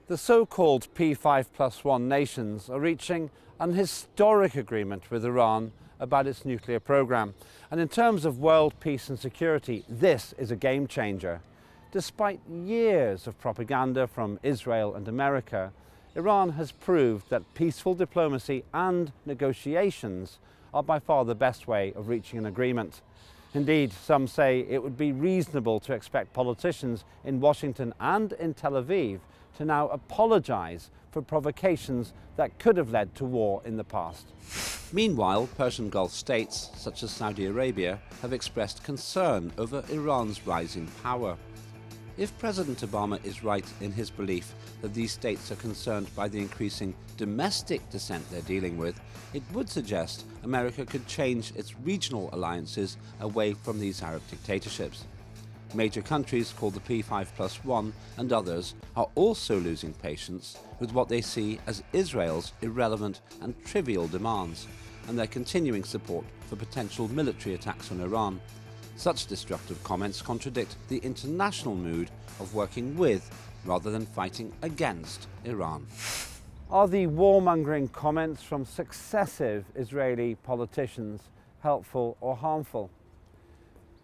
The so-called P5+1 nations are reaching an historic agreement with Iran about its nuclear program. And in terms of world peace and security, this is a game changer. Despite years of propaganda from Israel and America, Iran has proved that peaceful diplomacy and negotiations are by far the best way of reaching an agreement. Indeed, some say it would be reasonable to expect politicians in Washington and in Tel Aviv to now apologise for provocations that could have led to war in the past. Meanwhile, Persian Gulf states such as Saudi Arabia have expressed concern over Iran's rising power. If President Obama is right in his belief that these states are concerned by the increasing domestic dissent they're dealing with, it would suggest America could change its regional alliances away from these Arab dictatorships. Major countries called the P5+1 and others are also losing patience with what they see as Israel's irrelevant and trivial demands, and their continuing support for potential military attacks on Iran. Such destructive comments contradict the international mood of working with rather than fighting against Iran. Are the warmongering comments from successive Israeli politicians helpful or harmful?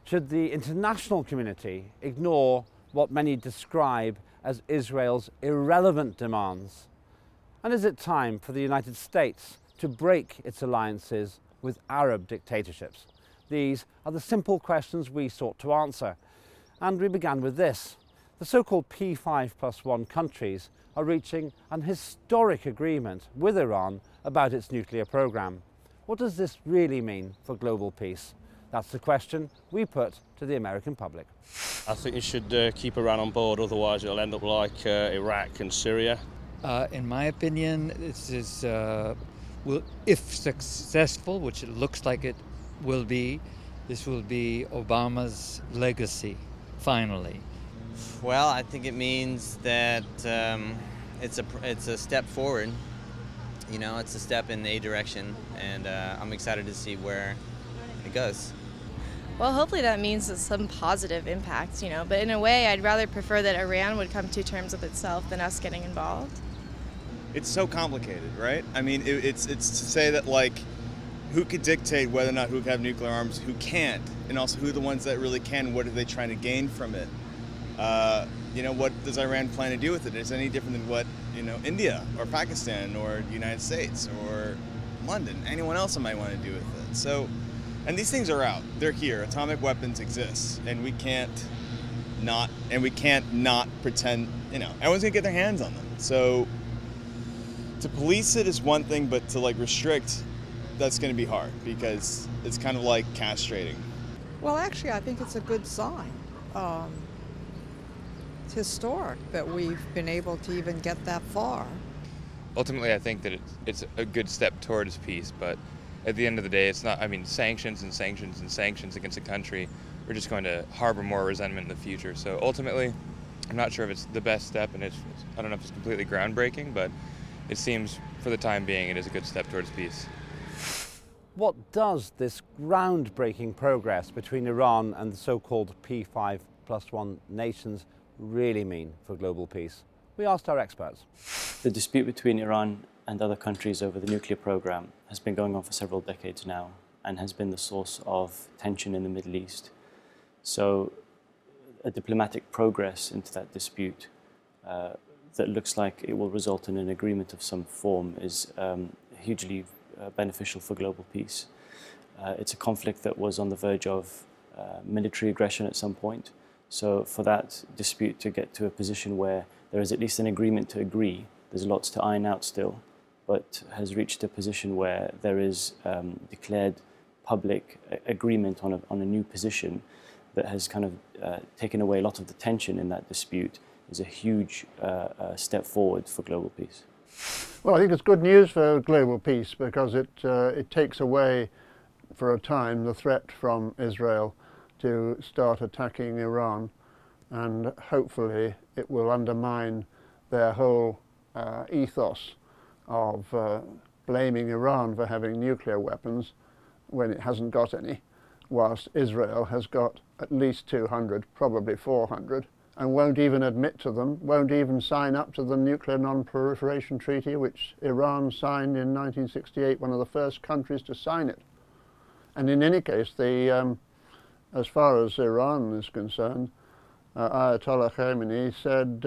Should the international community ignore what many describe as Israel's irrelevant demands? And is it time for the United States to break its alliances with Arab dictatorships? These are the simple questions we sought to answer. And we began with this. The so-called P5+1 countries are reaching an historic agreement with Iran about its nuclear program. What does this really mean for global peace? That's the question we put to the American public. I think you should keep Iran on board, otherwise it'll end up like Iraq and Syria. In my opinion, this is, if successful, which it looks like it will be, this will be Obama's legacy, finally. Well, I think it means that it's a step forward. You know, it's a step in a direction, and I'm excited to see where it goes. Well, hopefully that means some positive impacts, you know, but in a way I'd rather prefer that Iran would come to terms with itself than us getting involved. It's so complicated, right? I mean, it's to say that, like, who could dictate whether or not who can have nuclear arms, who can't, and also who are the ones that really can, what are they trying to gain from it? You know, what does Iran plan to do with it? Is it any different than what, you know, India or Pakistan or the United States or London, anyone else might want to do with it? So, and these things are out, they're here, atomic weapons exist, and we can't not pretend, you know, everyone's gonna get their hands on them. So, to police it is one thing, but to like restrict, that's gonna be hard because it's kind of like castrating. Well, actually, I think it's a good sign. It's historic that we've been able to even get that far. Ultimately, I think that it's a good step towards peace, but at the end of the day, it's not, I mean, sanctions and sanctions and sanctions against a country, we're just going to harbor more resentment in the future. So ultimately, I'm not sure if it's the best step, and I don't know if it's completely groundbreaking, but it seems for the time being it is a good step towards peace. What does this groundbreaking progress between Iran and the so-called P5+1 nations really mean for global peace? We asked our experts. The dispute between Iran and other countries over the nuclear program has been going on for several decades now and has been the source of tension in the Middle East. So a diplomatic progress into that dispute that looks like it will result in an agreement of some form is hugely beneficial for global peace. It's a conflict that was on the verge of military aggression at some point. So for that dispute to get to a position where there is at least an agreement to agree, there's lots to iron out still, but has reached a position where there is declared public agreement on a new position that has kind of taken away a lot of the tension in that dispute, is a huge step forward for global peace. Well, I think it's good news for global peace because it takes away for a time the threat from Israel to start attacking Iran, and hopefully it will undermine their whole ethos of blaming Iran for having nuclear weapons when it hasn't got any, whilst Israel has got at least 200, probably 400, and won't even admit to them, won't even sign up to the Nuclear Non-Proliferation Treaty, which Iran signed in 1968, one of the first countries to sign it. And in any case, as far as Iran is concerned, Ayatollah Khamenei said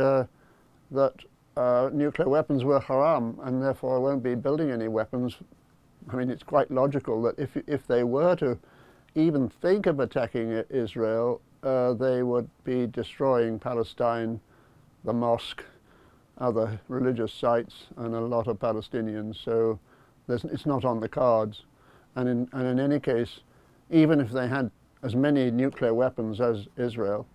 that nuclear weapons were haram and therefore won't be building any weapons. I mean, it's quite logical that if they were to even think of attacking Israel, they would be destroying Palestine, the mosque, other religious sites, and a lot of Palestinians. So it's not on the cards. And in any case, even if they had as many nuclear weapons as Israel,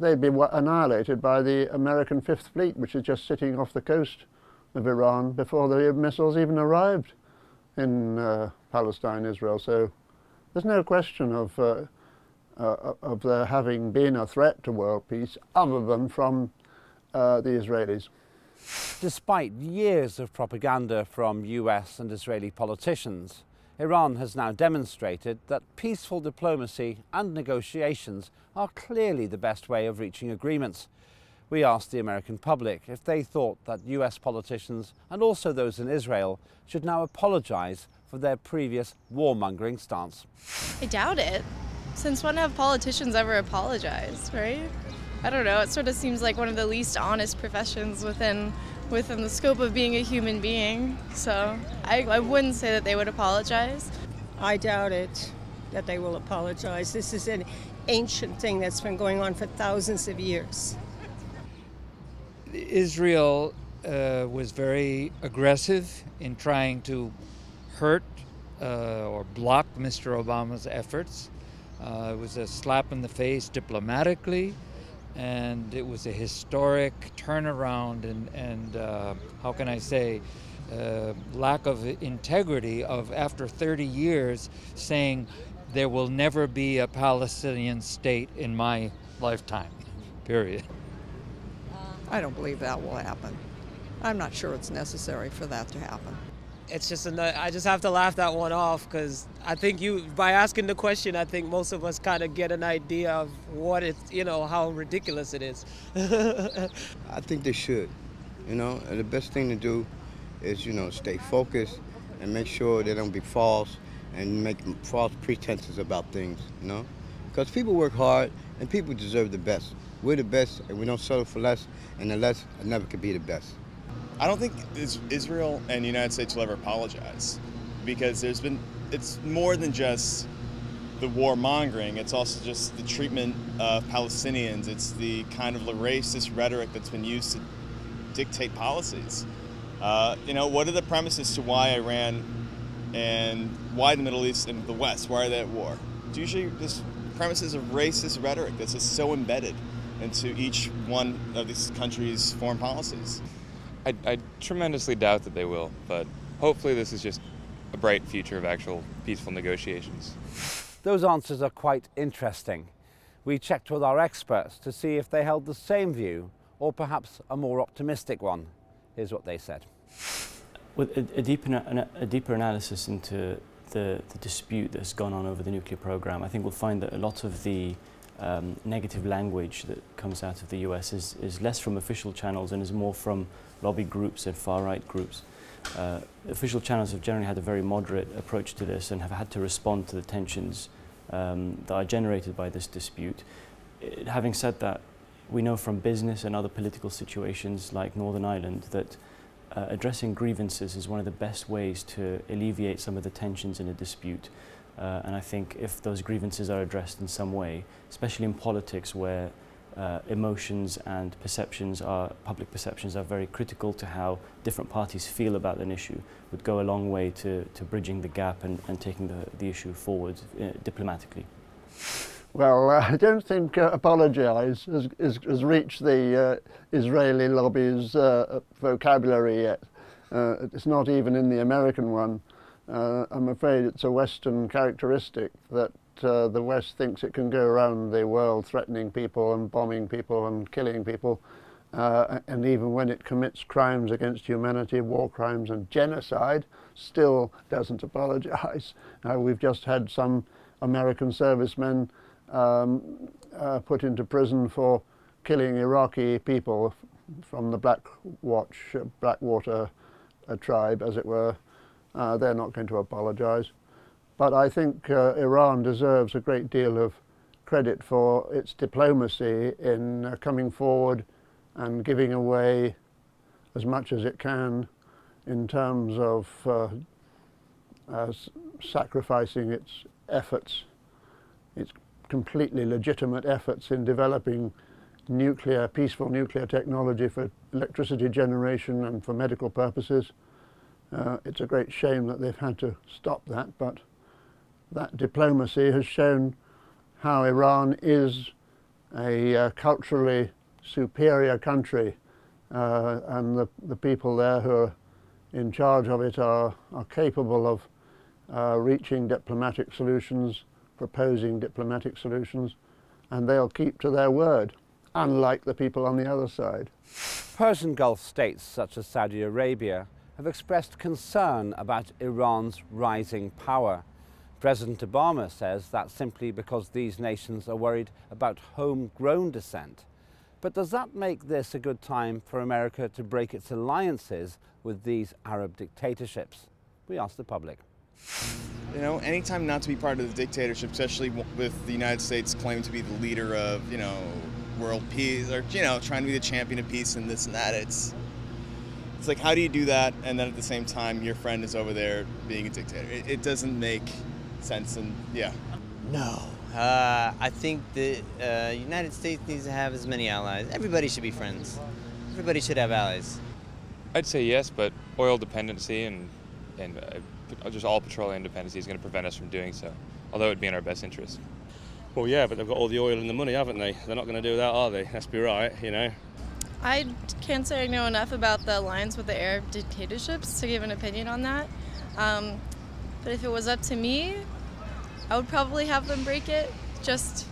they'd be annihilated by the American Fifth Fleet, which is just sitting off the coast of Iran before the missiles even arrived in Palestine, Israel. So there's no question of there having been a threat to world peace other than from the Israelis. Despite years of propaganda from US and Israeli politicians, Iran has now demonstrated that peaceful diplomacy and negotiations are clearly the best way of reaching agreements. We asked the American public if they thought that US politicians and also those in Israel should now apologise for their previous warmongering stance. I doubt it. Since when have politicians ever apologized, right? I don't know, it sort of seems like one of the least honest professions within the scope of being a human being. So I wouldn't say that they would apologize. I doubt it that they will apologize. This is an ancient thing that's been going on for thousands of years. Israel was very aggressive in trying to hurt or block Mr. Obama's efforts. It was a slap in the face diplomatically, and it was a historic turnaround and how can I say, lack of integrity of, after 30 years, saying there will never be a Palestinian state in my lifetime, period. I don't believe that will happen. I'm not sure it's necessary for that to happen. It's just I just have to laugh that one off, because I think by asking the question, I think most of us kind of get an idea of what it's, how ridiculous it is. I think they should, and the best thing to do is, stay focused and make sure they don't be false and make false pretenses about things, because people work hard and people deserve the best. We're the best and we don't settle for less, and the less never could be the best. I don't think Israel and the United States will ever apologize, because it's more than just the warmongering, it's also just the treatment of Palestinians. It's the kind of racist rhetoric that's been used to dictate policies. What are the premises to why Iran and why the Middle East and the West, why are they at war? It's usually just premises of racist rhetoric that's just so embedded into each one of these countries' foreign policies. I tremendously doubt that they will, but hopefully this is just a bright future of actual peaceful negotiations. Those answers are quite interesting. We checked with our experts to see if they held the same view or perhaps a more optimistic one. Here's what they said. With a deeper analysis into the dispute that's gone on over the nuclear program, I think we'll find that a lot of the negative language that comes out of the US is less from official channels and is more from lobby groups and far-right groups. Official channels have generally had a very moderate approach to this and have had to respond to the tensions that are generated by this dispute. Having said that, we know from business and other political situations like Northern Ireland that addressing grievances is one of the best ways to alleviate some of the tensions in a dispute. And I think if those grievances are addressed in some way, especially in politics where emotions and public perceptions are very critical to how different parties feel about an issue, would go a long way to bridging the gap and taking the issue forward diplomatically. Well, I don't think apologise has reached the Israeli lobby's vocabulary yet. It's not even in the American one. I'm afraid it's a Western characteristic that the West thinks it can go around the world threatening people and bombing people and killing people, and even when it commits crimes against humanity, war crimes and genocide, still doesn't apologise. We've just had some American servicemen put into prison for killing Iraqi people from the Blackwater tribe, as it were. They're not going to apologise. But I think Iran deserves a great deal of credit for its diplomacy in coming forward and giving away as much as it can in terms of sacrificing its efforts, its completely legitimate efforts in developing peaceful nuclear technology for electricity generation and for medical purposes. It's a great shame that they've had to stop that, but that diplomacy has shown how Iran is a culturally superior country, and the people there who are in charge of it are capable of reaching diplomatic solutions, proposing diplomatic solutions, and they'll keep to their word, unlike the people on the other side. Persian Gulf states such as Saudi Arabia have expressed concern about Iran's rising power. President Obama says that's simply because these nations are worried about homegrown dissent. But does that make this a good time for America to break its alliances with these Arab dictatorships? We asked the public. You know, anytime not to be part of the dictatorship, especially with the United States claiming to be the leader of, world peace, or, trying to be the champion of peace and this and that, it's like, how do you do that? And then at the same time, your friend is over there being a dictator. It doesn't make sense, and yeah. No. I think the United States needs to have as many allies. Everybody should be friends. Everybody should have allies. I'd say yes, but oil dependency and just all petroleum dependency is going to prevent us from doing so, although it would be in our best interest. Well, yeah, but they've got all the oil and the money, haven't they? They're not going to do that, are they? Let's be right, I can't say I know enough about the alliance with the Arab dictatorships to give an opinion on that. But if it was up to me, I would probably have them break it, just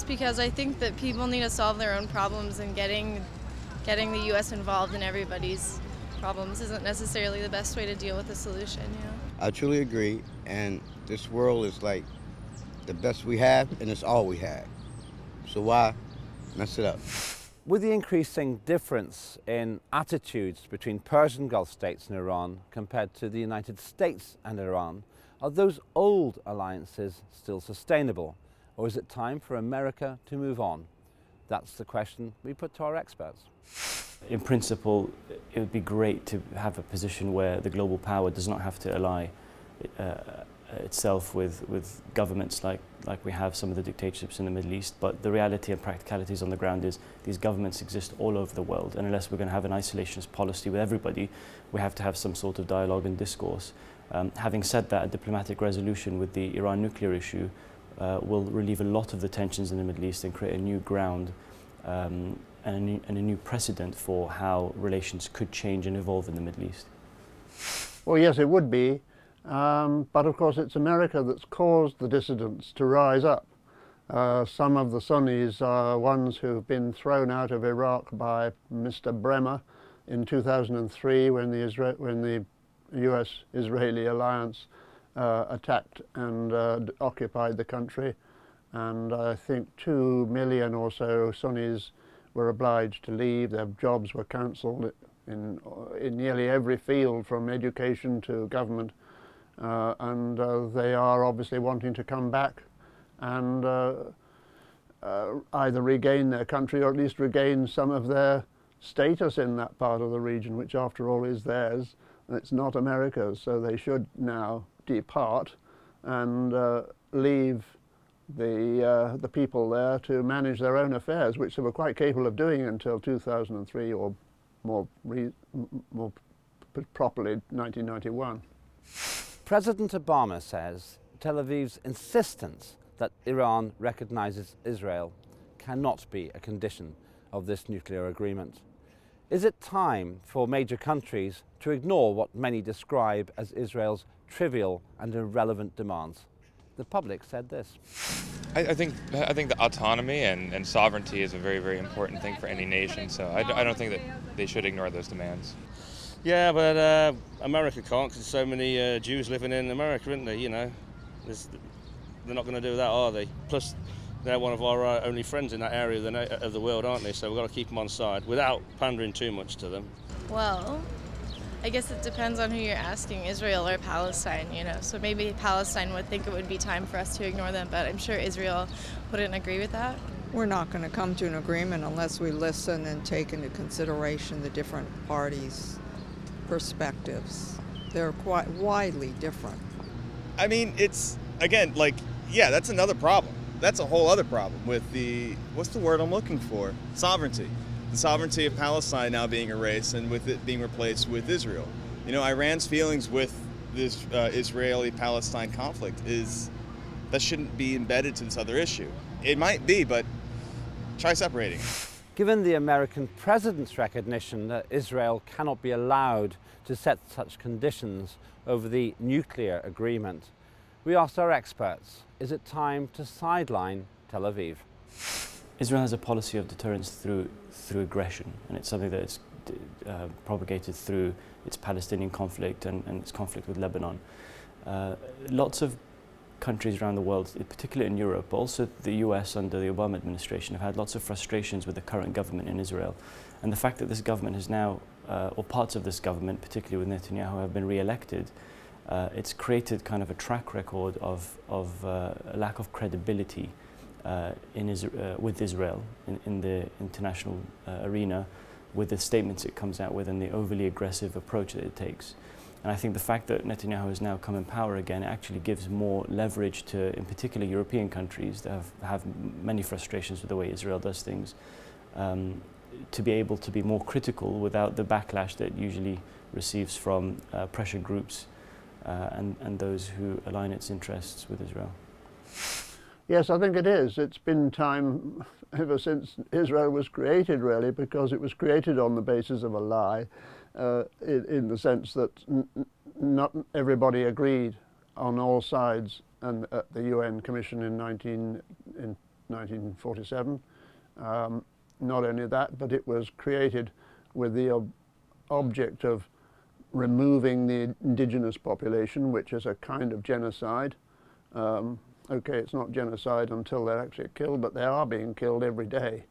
because I think that people need to solve their own problems, and getting the U.S. involved in everybody's problems isn't necessarily the best way to deal with the solution. I truly agree, and this world is like the best we have, and it's all we have. So why mess it up? With the increasing difference in attitudes between Persian Gulf states and Iran compared to the United States and Iran, are those old alliances still sustainable, or is it time for America to move on? That's the question we put to our experts. In principle, it would be great to have a position where the global power does not have to ally itself with governments like we have some of the dictatorships in the Middle East, but the reality and practicalities on the ground is these governments exist all over the world, and unless we're going to have an isolationist policy with everybody, we have to have some sort of dialogue and discourse. Having said that, a diplomatic resolution with the Iran nuclear issue will relieve a lot of the tensions in the Middle East and create a new ground and a new precedent for how relations could change and evolve in the Middle East. Well, yes, it would be. But of course it's America that's caused the dissidents to rise up. Some of the Sunnis are ones who've been thrown out of Iraq by Mr. Bremer in 2003 when the US-Israeli alliance attacked and occupied the country. And I think 2 million or so Sunnis were obliged to leave. Their jobs were cancelled in nearly every field, from education to government. And they are obviously wanting to come back and either regain their country or at least regain some of their status in that part of the region, which after all is theirs. It's not America's, so they should now depart and leave the people there to manage their own affairs, which they were quite capable of doing until 2003, or more properly 1991. President Obama says Tel Aviv's insistence that Iran recognises Israel cannot be a condition of this nuclear agreement. Is it time for major countries to ignore what many describe as Israel's trivial and irrelevant demands? The public said this. I think the autonomy and sovereignty is a very, very important thing for any nation, so I don't think that they should ignore those demands. Yeah, but America can't, because there's so many Jews living in America, isn't there? They're not going to do that, are they? Plus, they're one of our only friends in that area of the world, aren't they? So we've got to keep them on side without pandering too much to them. Well, I guess it depends on who you're asking, Israel or Palestine, you know. So maybe Palestine would think it would be time for us to ignore them, but I'm sure Israel wouldn't agree with that. We're not going to come to an agreement unless we listen and take into consideration the different parties' perspectives. They're quite widely different. I mean, it's, again, like, yeah, that's another problem. That's a whole other problem with the, what's the word I'm looking for? Sovereignty. The sovereignty of Palestine now being erased and with it being replaced with Israel. You know, Iran's feelings with this Israeli-Palestine conflict is that shouldn't be embedded to this other issue. It might be, but try separating. Given the American president's recognition that Israel cannot be allowed to set such conditions over the nuclear agreement, we asked our experts, is it time to sideline Tel Aviv? Israel has a policy of deterrence through aggression, and it's something that is propagated through its Palestinian conflict and its conflict with Lebanon. Lots of countries around the world, particularly in Europe, but also the US under the Obama administration, have had lots of frustrations with the current government in Israel. And the fact that this government has now, or parts of this government, particularly with Netanyahu, have been re-elected, it's created kind of a track record of a lack of credibility with Israel in the international arena, with the statements it comes out with and the overly aggressive approach that it takes. And I think the fact that Netanyahu has now come in power again actually gives more leverage to, in particular, European countries that have many frustrations with the way Israel does things, to be able to be more critical without the backlash that it usually receives from pressure groups and those who align its interests with Israel. Yes, I think it is. It's been time ever since Israel was created, really, because it was created on the basis of a lie, in the sense that not everybody agreed on all sides, and at the UN Commission in 1947. Not only that, but it was created with the object of removing the indigenous population, which is a kind of genocide. Okay, it's not genocide until they're actually killed, but they are being killed every day.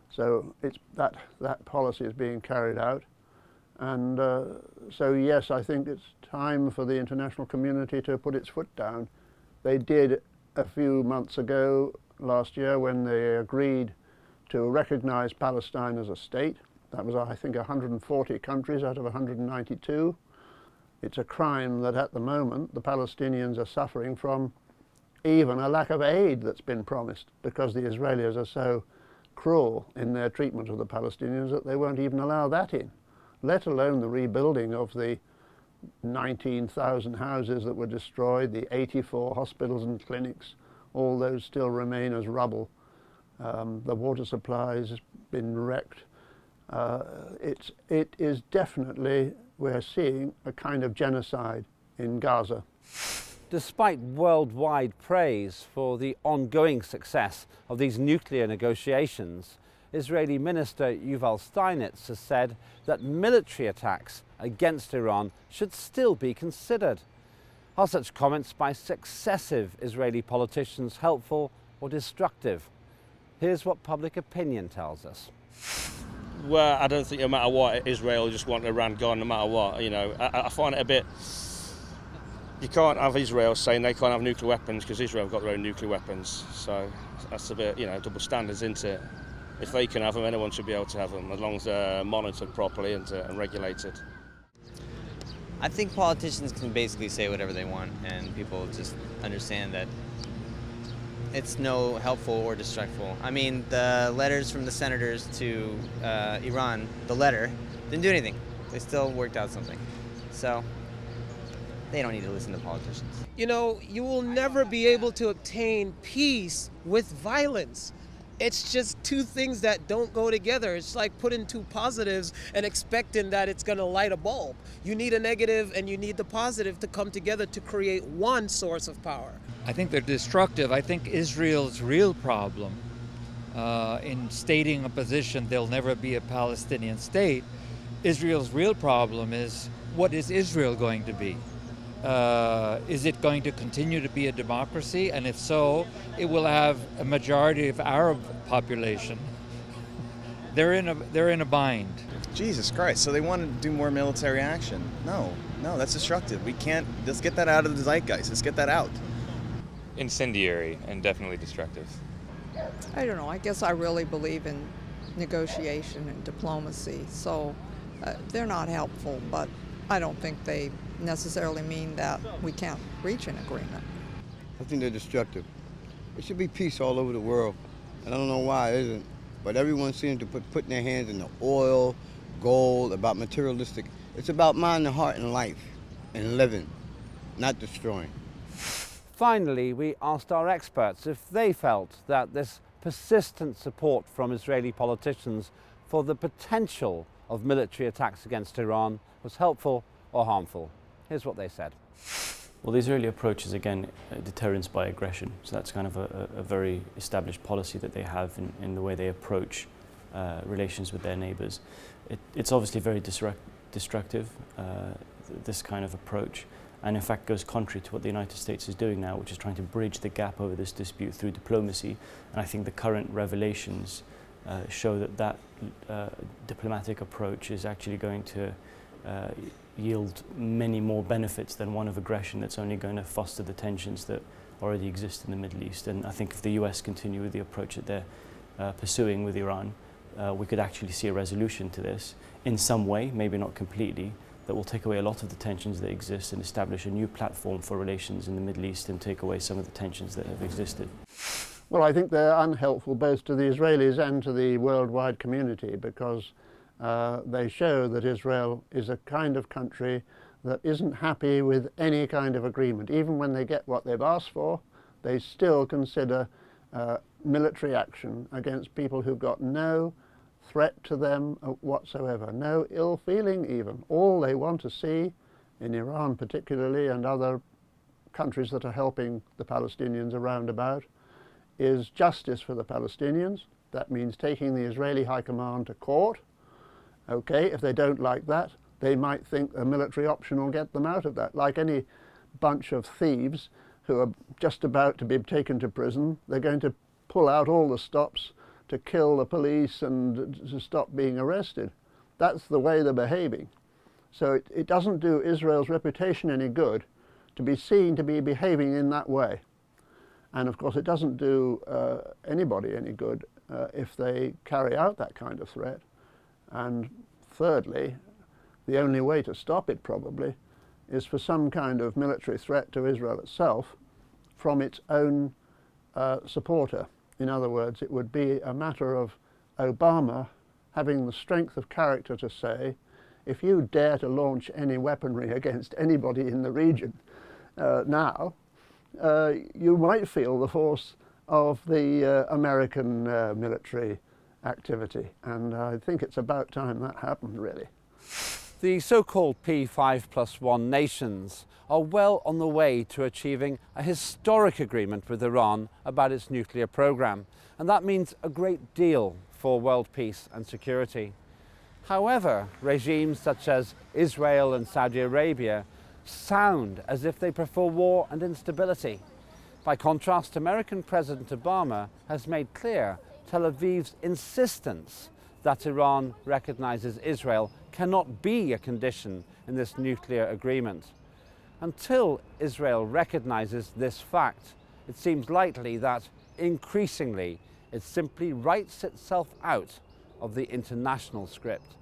So it's that policy is being carried out. And so yes, I think it's time for the international community to put its foot down. They did a few months ago, last year, when they agreed to recognize Palestine as a state. That was, I think, 140 countries out of 192. It's a crime that at the moment the Palestinians are suffering from even a lack of aid that's been promised, because the Israelis are so cruel in their treatment of the Palestinians that they won't even allow that in, let alone the rebuilding of the 19,000 houses that were destroyed, the 84 hospitals and clinics. All those still remain as rubble. The water supply has been wrecked. It is definitely, we're seeing a kind of genocide in Gaza. Despite worldwide praise for the ongoing success of these nuclear negotiations, Israeli Minister Yuval Steinitz has said that military attacks against Iran should still be considered. Are such comments by successive Israeli politicians helpful or destructive? Here's what public opinion tells us. Well, I don't think no matter what, Israel just want Iran gone no matter what. You know, I find it a bit... You can't have Israel saying they can't have nuclear weapons because Israel have got their own nuclear weapons. So that's a bit, you know, double standards, isn't it? If they can have them, anyone should be able to have them, as long as they're monitored properly and regulated. I think politicians can basically say whatever they want, and people just understand that it's no helpful or destructive. I mean, the letters from the senators to Iran, the letter, didn't do anything. They still worked out something. So they don't need to listen to politicians. You know, you will never be able to obtain peace with violence. It's just two things that don't go together. It's like putting two positives and expecting that it's going to light a bulb. You need a negative and you need the positive to come together to create one source of power. I think they're destructive. I think Israel's real problem in stating a position there'll never be a Palestinian state, Israel's real problem is, what is Israel going to be? Is it going to continue to be a democracy? And if so, it will have a majority of Arab population. They're in a bind. Jesus Christ, so they want to do more military action. No, that's destructive. We can't, let's get that out of the zeitgeist. Let's get that out. Incendiary and definitely destructive. I don't know. I guess I really believe in negotiation and diplomacy. So they're not helpful, but I don't think they necessarily mean that we can't reach an agreement. I think they're destructive. There should be peace all over the world, and I don't know why it isn't. But everyone seems to putting their hands in the oil, gold, about materialistic. It's about mind and heart and life and living, not destroying. Finally, we asked our experts if they felt that this persistent support from Israeli politicians for the potential of military attacks against Iran was helpful or harmful. Here's what they said. Well, the Israeli approach is, again, deterrence by aggression. So that's kind of a very established policy that they have in the way they approach relations with their neighbors. It's obviously very destructive, this kind of approach, and in fact goes contrary to what the United States is doing now, which is trying to bridge the gap over this dispute through diplomacy. And I think the current revelations show that diplomatic approach is actually going to yield many more benefits than one of aggression that's only going to foster the tensions that already exist in the Middle East. And I think if the US continue with the approach that they're pursuing with Iran, we could actually see a resolution to this in some way, maybe not completely, that will take away a lot of the tensions that exist and establish a new platform for relations in the Middle East and take away some of the tensions that have existed. Well, I think they're unhelpful both to the Israelis and to the worldwide community, because they show that Israel is a kind of country that isn't happy with any kind of agreement. Even when they get what they've asked for, they still consider military action against people who've got no threat to them whatsoever, no ill feeling even. All they want to see, in Iran particularly and other countries that are helping the Palestinians around about, is justice for the Palestinians. That means taking the Israeli High Command to court. Okay, if they don't like that, they might think a military option will get them out of that. Like any bunch of thieves who are just about to be taken to prison, they're going to pull out all the stops to kill the police and to stop being arrested. That's the way they're behaving. So it doesn't do Israel's reputation any good to be seen to be behaving in that way. And of course it doesn't do anybody any good if they carry out that kind of threat. And thirdly, the only way to stop it probably is for some kind of military threat to Israel itself from its own supporter. In other words, it would be a matter of Obama having the strength of character to say, if you dare to launch any weaponry against anybody in the region now, you might feel the force of the American military activity. And I think it's about time that happened, really. The so-called P5+1 nations are well on the way to achieving a historic agreement with Iran about its nuclear program, and that means a great deal for world peace and security. However, regimes such as Israel and Saudi Arabia sound as if they prefer war and instability. By contrast, American President Obama has made clear Tel Aviv's insistence that Iran recognizes Israel cannot be a condition in this nuclear agreement. Until Israel recognizes this fact, it seems likely that increasingly it simply writes itself out of the international script.